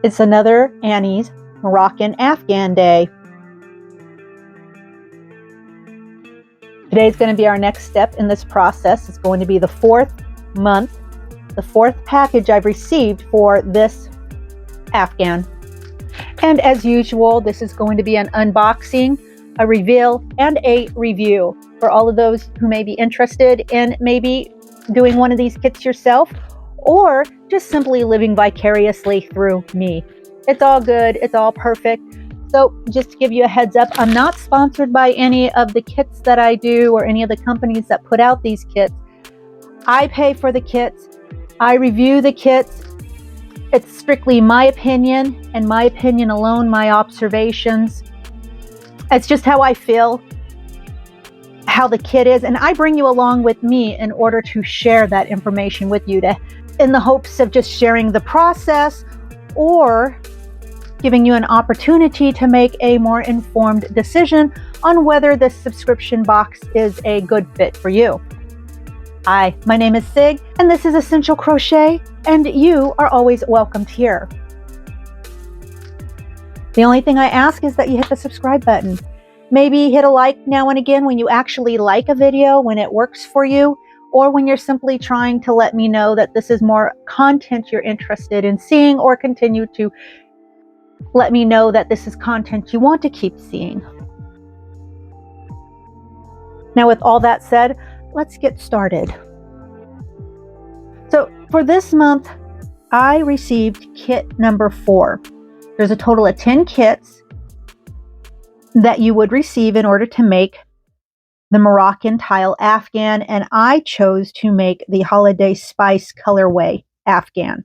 It's another Annie's Moroccan Afghan day. Today's going to be our next step in this process. It's going to be the fourth month, the fourth package I've received for this Afghan. And as usual, this is going to be an unboxing, a reveal, and a review for all of those who may be interested in maybe doing one of these kits yourself, or just simply living vicariously through me. It's all good. It's all perfect. So just to give you a heads up, I'm not sponsored by any of the kits that I do or any of the companies that put out these kits. I pay for the kits. I review the kits. It's strictly my opinion and my opinion alone, my observations. It's just how I feel, how the kit is, and I bring you along with me in order to share that information with you, in the hopes of just sharing the process or giving you an opportunity to make a more informed decision on whether this subscription box is a good fit for you. Hi, my name is Sig, and this is Essential Crochet, and you are always welcomed here. The only thing I ask is that you hit the subscribe button. Maybe hit a like now and again when you actually like a video, when it works for you, or when you're simply trying to let me know that this is more content you're interested in seeing, or continue to let me know that this is content you want to keep seeing. Now, with all that said, let's get started. So for this month, I received kit number 4. There's a total of 10 kits that you would receive in order to make the Moroccan tile Afghan, and I chose to make the Holiday Spice colorway Afghan.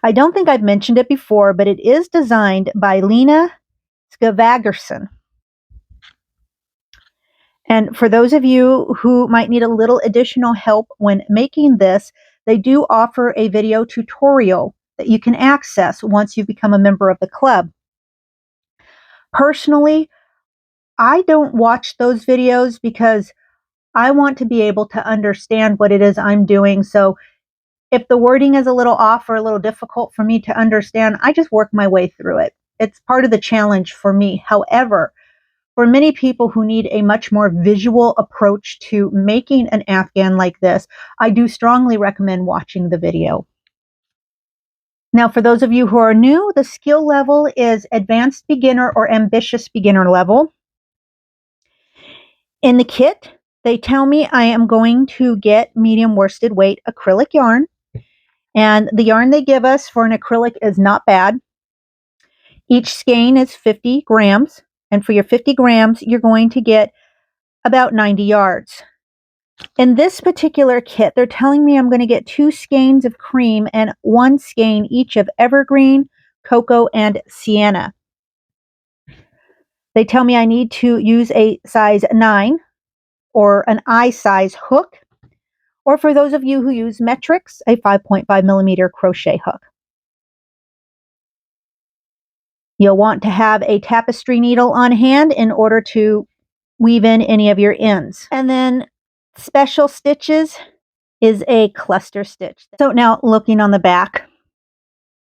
I don't think I've mentioned it before, but it is designed by Lena Skavagerson. And for those of you who might need a little additional help when making this, they do offer a video tutorial that you can access once you become a member of the club. Personally, I don't watch those videos because I want to be able to understand what it is I'm doing. So if the wording is a little off or a little difficult for me to understand, I just work my way through it. It's part of the challenge for me. However, for many people who need a much more visual approach to making an Afghan like this, I do strongly recommend watching the video. Now, for those of you who are new, the skill level is advanced beginner or ambitious beginner level. In the kit, they tell me I am going to get medium worsted weight acrylic yarn. And the yarn they give us for an acrylic is not bad. Each skein is 50 grams. And for your 50 grams, you're going to get about 90 yards. In this particular kit, they're telling me I'm going to get 2 skeins of cream and 1 skein each of evergreen, cocoa, and sienna. They tell me I need to use a size 9 or an I size hook, or for those of you who use metrics, a 5.5 millimeter crochet hook. You'll want to have a tapestry needle on hand in order to weave in any of your ends. And then special stitches is a cluster stitch. So now looking on the back,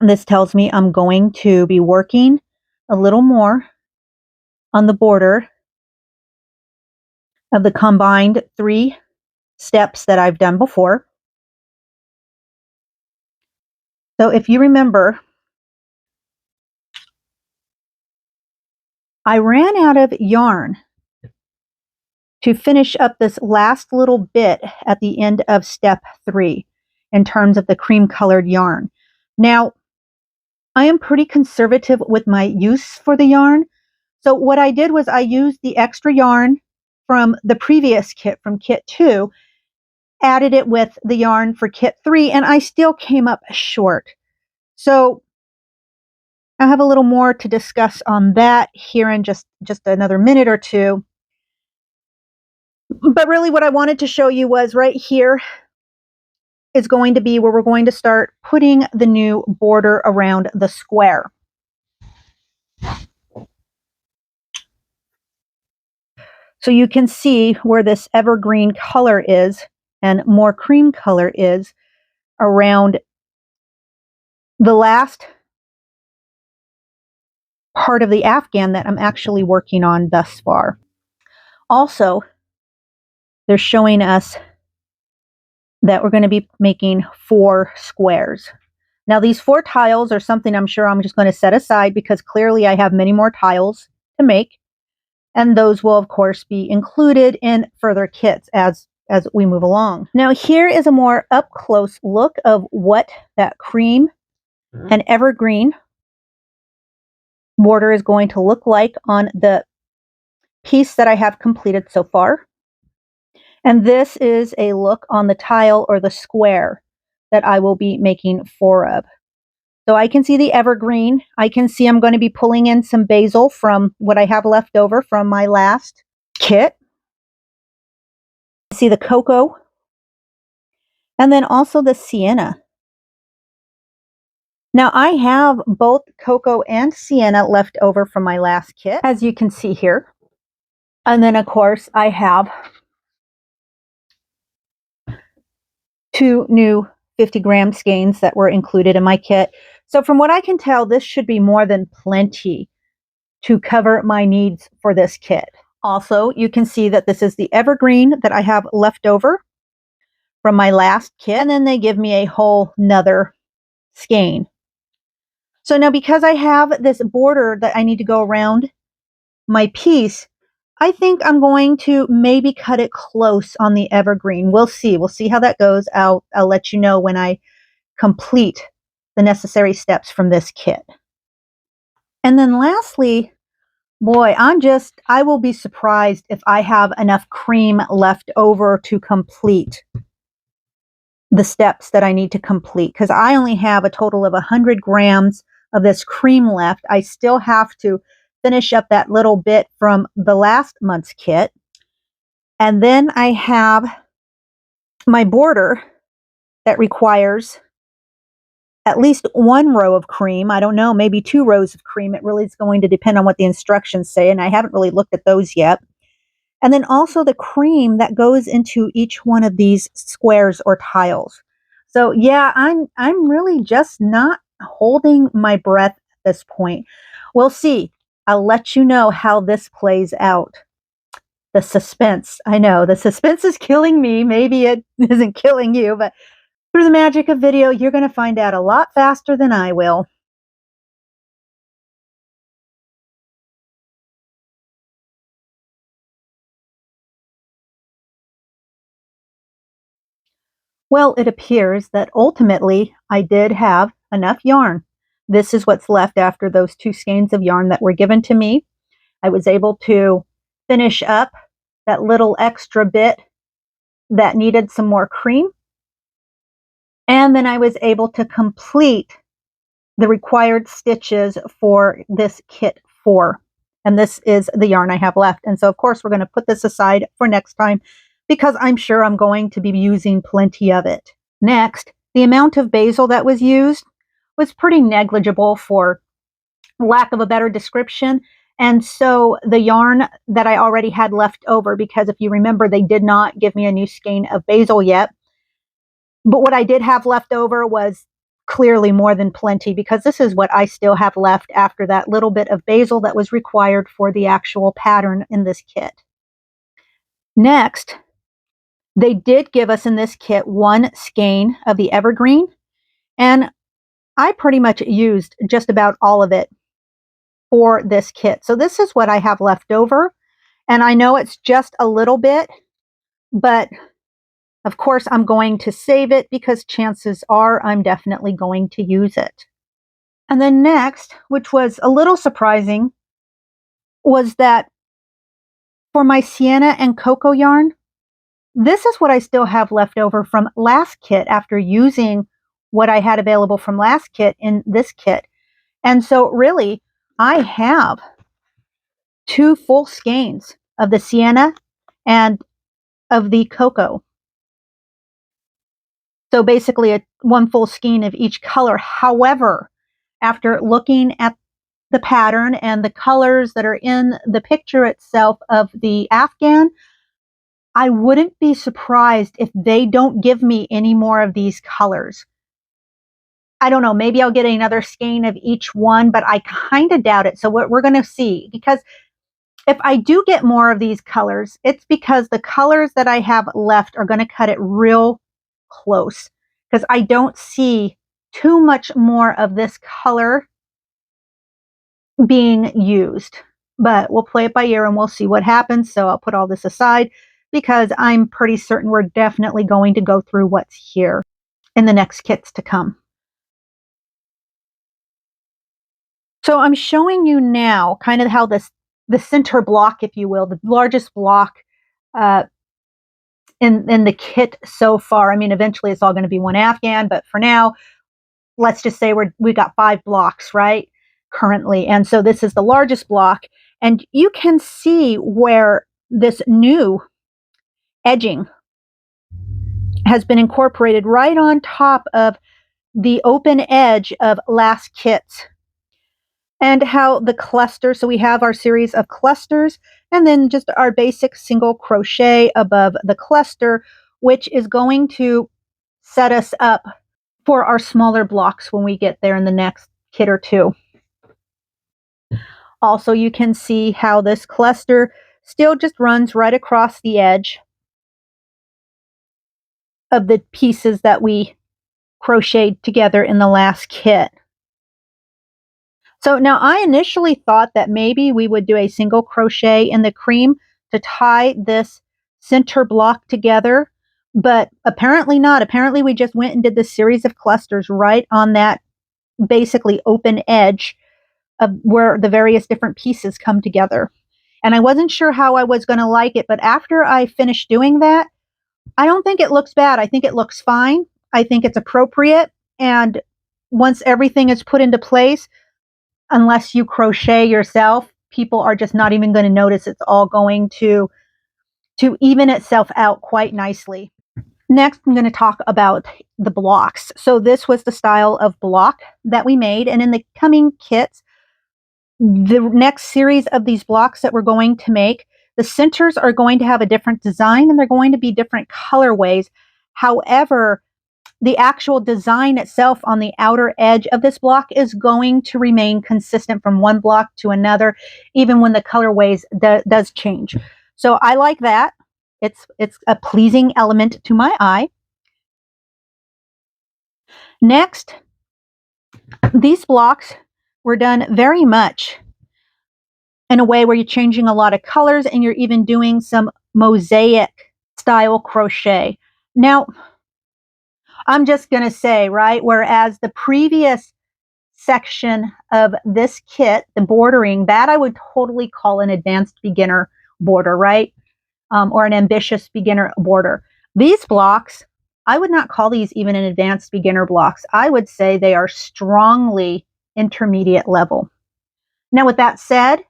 this tells me I'm going to be working a little more on the border of the combined 3 steps that I've done before. So if you remember, I ran out of yarn to finish up this last little bit at the end of step 3 in terms of the cream colored yarn. Now, I am pretty conservative with my use for the yarn. So what I did was I used the extra yarn from the previous kit, from kit 2, added it with the yarn for kit 3, and I still came up short. So I have a little more to discuss on that here in just another minute or two. But really what I wanted to show you was right here is going to be where we're going to start putting the new border around the square. So you can see where this evergreen color is and more cream color is around the last part of the Afghan that I'm actually working on thus far. Also, they're showing us that we're going to be making 4 squares. Now, these 4 tiles are something I'm sure I'm just going to set aside because clearly I have many more tiles to make. And those will, of course, be included in further kits as we move along. Now, here is a more up-close look of what that cream and evergreen border is going to look like on the piece that I have completed so far. And this is a look on the tile or the square that I will be making 4 of. So I can see the evergreen. I can see I'm going to be pulling in some basil from what I have left over from my last kit. See the cocoa. And then also the sienna. Now I have both cocoa and sienna left over from my last kit, as you can see here. And then of course I have 2 new 50-gram skeins that were included in my kit. So from what I can tell, this should be more than plenty to cover my needs for this kit. Also, you can see that this is the evergreen that I have left over from my last kit. And then they give me a whole nother skein. So now because I have this border that I need to go around my piece, I think I'm going to maybe cut it close on the evergreen. We'll see. We'll see how that goes. I'll let you know when I complete the necessary steps from this kit. And then lastly, boy, I will be surprised if I have enough cream left over to complete the steps that I need to complete, because I only have a total of 100 grams of this cream left. I still have to finish up that little bit from the last month's kit. And then I have my border that requires at least 1 row of cream. I don't know, maybe 2 rows of cream. It really is going to depend on what the instructions say, and I haven't really looked at those yet. And then also the cream that goes into each one of these squares or tiles. So yeah, I'm really just not holding my breath at this point. We'll see. I'll let you know how this plays out. The suspense. I know, the suspense is killing me. Maybe it isn't killing you, but through the magic of video, you're going to find out a lot faster than I will. Well, it appears that ultimately I did have enough yarn. This is what's left after those 2 skeins of yarn that were given to me. I was able to finish up that little extra bit that needed some more cream. And then I was able to complete the required stitches for this kit 4. And this is the yarn I have left. And so, of course, we're going to put this aside for next time because I'm sure I'm going to be using plenty of it. Next, the amount of basil that was used was pretty negligible, for lack of a better description. And so the yarn that I already had left over, because if you remember, they did not give me a new skein of basil yet. But what I did have left over was clearly more than plenty, because this is what I still have left after that little bit of basil that was required for the actual pattern in this kit. Next, they did give us in this kit 1 skein of the evergreen, and I pretty much used just about all of it for this kit. So this is what I have left over, and I know it's just a little bit, but of course I'm going to save it because chances are I'm definitely going to use it. And then next, which was a little surprising, was that for my sienna and cocoa yarn, this is what I still have left over from last kit after using what I had available from last kit in this kit. And so really, I have 2 full skeins of the sienna and of the cocoa. So basically 1 full skein of each color. However, after looking at the pattern and the colors that are in the picture itself of the Afghan, I wouldn't be surprised if they don't give me any more of these colors. I don't know, maybe I'll get another skein of each one, but I kind of doubt it. So what we're going to see, because if I do get more of these colors, it's because the colors that I have left are going to cut it real close, because I don't see too much more of this color being used. But we'll play it by ear and we'll see what happens. So I'll put all this aside because I'm pretty certain we're definitely going to go through what's here in the next kits to come. So I'm showing you now kind of how the center block, if you will, the largest block in the kit so far. I mean, eventually it's all going to be one Afghan, but for now, let's just say we got 5 blocks, right? Currently. And so this is the largest block. And you can see where this new edging has been incorporated right on top of the open edge of last kits. And how the cluster, so we have our series of clusters and then just our basic single crochet above the cluster, which is going to set us up for our smaller blocks when we get there in the next kit or two. Also, you can see how this cluster still just runs right across the edge of the pieces that we crocheted together in the last kit. So now I initially thought that maybe we would do a single crochet in the cream to tie this center block together, but apparently not. Apparently we just went and did this series of clusters right on that basically open edge of where the various different pieces come together. And I wasn't sure how I was going to like it, but after I finished doing that, I don't think it looks bad. I think it looks fine. I think it's appropriate. And once everything is put into place, unless you crochet yourself, people are just not even going to notice. It's all going to even itself out quite nicely. Next, I'm going to talk about the blocks. So this was the style of block that we made. And in the coming kits, the next series of these blocks that we're going to make, the centers are going to have a different design and they're going to be different colorways. However, the actual design itself on the outer edge of this block is going to remain consistent from one block to another, even when the colorways does change. So I like that. It's a pleasing element to my eye. Next, these blocks were done very much in a way where you're changing a lot of colors and you're even doing some mosaic style crochet. Now, I'm just going to say, right, whereas the previous section of this kit, the bordering, that I would totally call an advanced beginner border, right? Or an ambitious beginner border. These blocks, I would not call these even an advanced beginner blocks. I would say they are strongly intermediate level. Now, with that said,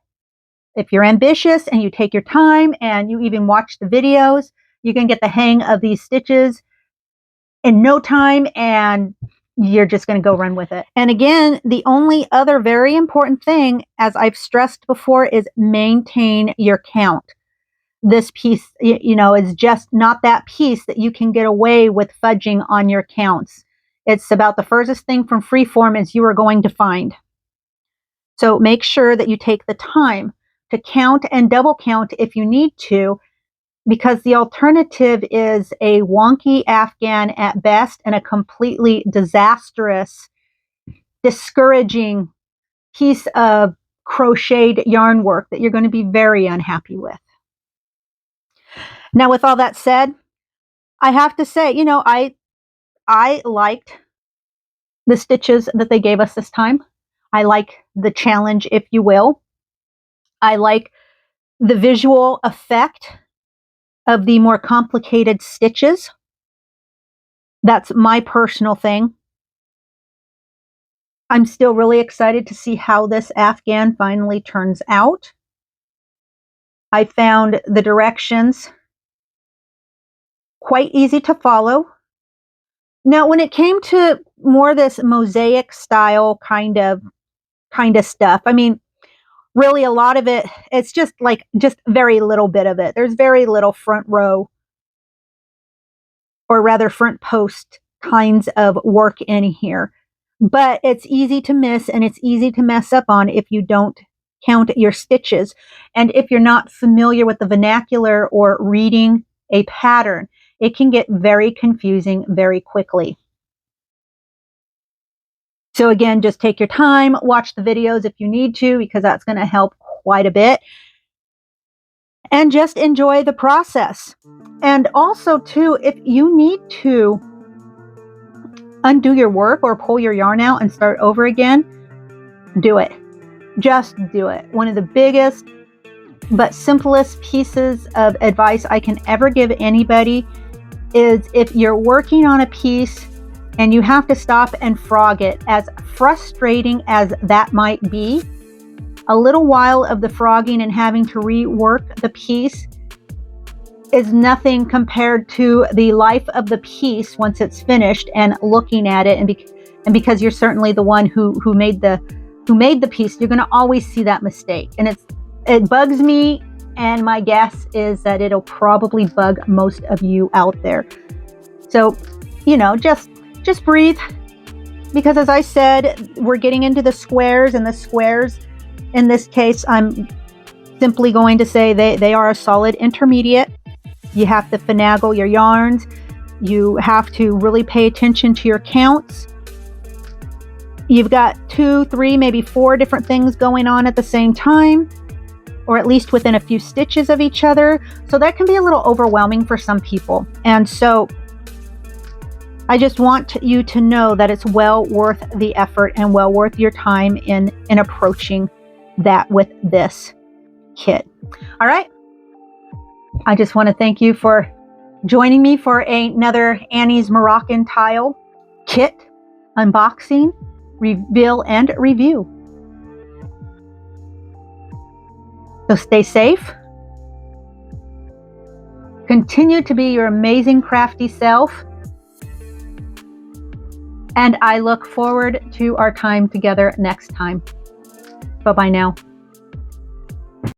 if you're ambitious and you take your time and you even watch the videos, you can get the hang of these stitches in no time and you're just going to go run with it. And again, the only other very important thing, as I've stressed before, is maintain your count. This piece, is just not that piece that you can get away with fudging on your counts. It's about the furthest thing from freeform as you are going to find. So make sure that you take the time to count and double count if you need to, because the alternative is a wonky Afghan at best and a completely disastrous, discouraging piece of crocheted yarn work that you're going to be very unhappy with. Now, with all that said, I have to say, I liked the stitches that they gave us this time. I like the challenge, if you will. I like the visual effect of the more complicated stitches. That's my personal thing. I'm still really excited to see how this Afghan finally turns out. I found the directions quite easy to follow. Now, when it came to more this mosaic style kind of stuff, I mean, really a lot of it, it's just very little bit of it. There's very little front row, or rather front post kinds of work in here. but it's easy to miss and it's easy to mess up on if you don't count your stitches. And if you're not familiar with the vernacular or reading a pattern, it can get very confusing very quickly. So again, just take your time, watch the videos if you need to, because that's going to help quite a bit. And just enjoy the process. And also too, if you need to undo your work or pull your yarn out and start over again, do it. Just do it. One of the biggest but simplest pieces of advice I can ever give anybody is if you're working on a piece and you have to stop and frog it, as frustrating as that might be, a little while of the frogging and having to rework the piece is nothing compared to the life of the piece once it's finished and looking at it. And because you're certainly the one who made the piece, you're going to always see that mistake. And it bugs me, and my guess is that it'll probably bug most of you out there. So, just breathe, because as I said, we're getting into the squares, and the squares in this case, I'm simply going to say they are a solid intermediate. You have to finagle your yarns. You have to really pay attention to your counts. You've got 2, 3, maybe 4 different things going on at the same time, or at least within a few stitches of each other. So that can be a little overwhelming for some people. And so I just want you to know that it's well worth the effort and well worth your time in approaching that with this kit. All right. I just want to thank you for joining me for another Annie's Moroccan tile kit unboxing, reveal, and review. So stay safe. Continue to be your amazing crafty self. And I look forward to our time together next time. Bye-bye now.